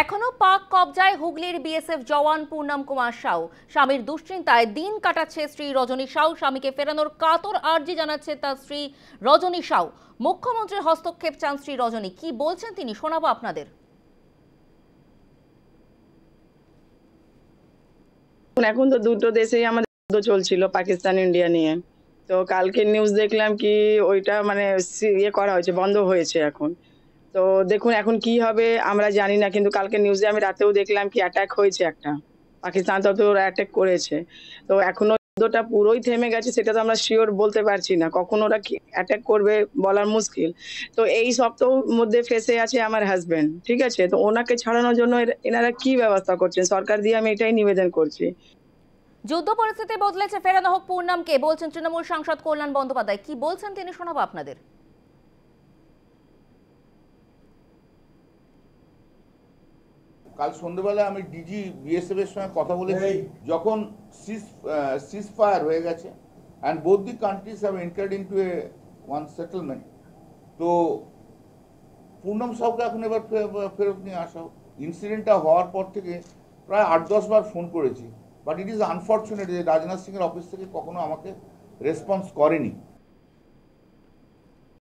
এখনো পাক কবজায় হুগলির বিএসএফ জওয়ান পূর্ণম কুমার সাউ। স্বামীর দুশ্চিন্তায় দিন কাটাচ্ছে স্ত্রী রজনী সাউ। স্বামীকে ফেরানোর কাতর আর্জি জানাচ্ছে তার স্ত্রী রজনী সাউ। মুখ্যমন্ত্রীর হস্তক্ষেপ চান স্ত্রী রজনী। কি বলছেন তিনি শোনাবো আপনাদের। এখন তো দুটো দেশেই আমাদের যুদ্ধ চলছিল, পাকিস্তান ইন্ডিয়া নিয়ে। তো কালকে নিউজ দেখলাম কি ওইটা মানে ইয়ে করা হয়েছে, বন্ধ হয়েছে এখন। তো দেখুন এখন কি হবে আমরা জানি না, কিন্তু কালকে নিউজে আমি রাতেও দেখলাম কি অ্যাটাক হয়েছে একটা, পাকিস্তান তো ওরা অ্যাটাক করেছে। তো এখনো যুদ্ধটা পুরোই থেমে গেছে সেটা তো আমরা শিওর বলতে পারছি না, কখন ওরা কি অ্যাটাক করবে বলার মুশকিল। তো এই সপ্তাহ মধ্যে ফেসে আছে আমার হাজবেন্ড, ঠিক আছে? তো ওনাকে ছাড়ানোর জন্য এনারা কি ব্যবস্থা করছেন সরকার দিয়ে, আমি এটাই নিবেদন করছি। যুদ্ধ পরিস্থিতি বদলেছে, ফেরানো হোক পূর্ণমকে বলছেন তৃণমূল সাংসদ কল্যাণ বন্দ্যোপাধ্যায়। কি বলছেন তিনি শোনাবো আপনাদের। কাল সন্ধ্যেবেলা আমি ডিজি বিএসএফ এর সঙ্গে কথা বলেছি, যখন সিজ ফায়ার হয়ে গেছে and both the country's have entered into a one settlement, তো পূর্ণম সাউকে এখন এবার ফেরত নিয়ে আসা হোক। ইনসিডেন্টটা হওয়ার পর থেকে প্রায় 8-10 বার ফোন করেছি, বাট ইট ইজ আনফর্চুনেট যে রাজনাথ সিংয়ের অফিস থেকে কখনো আমাকে রেসপন্স করেনি।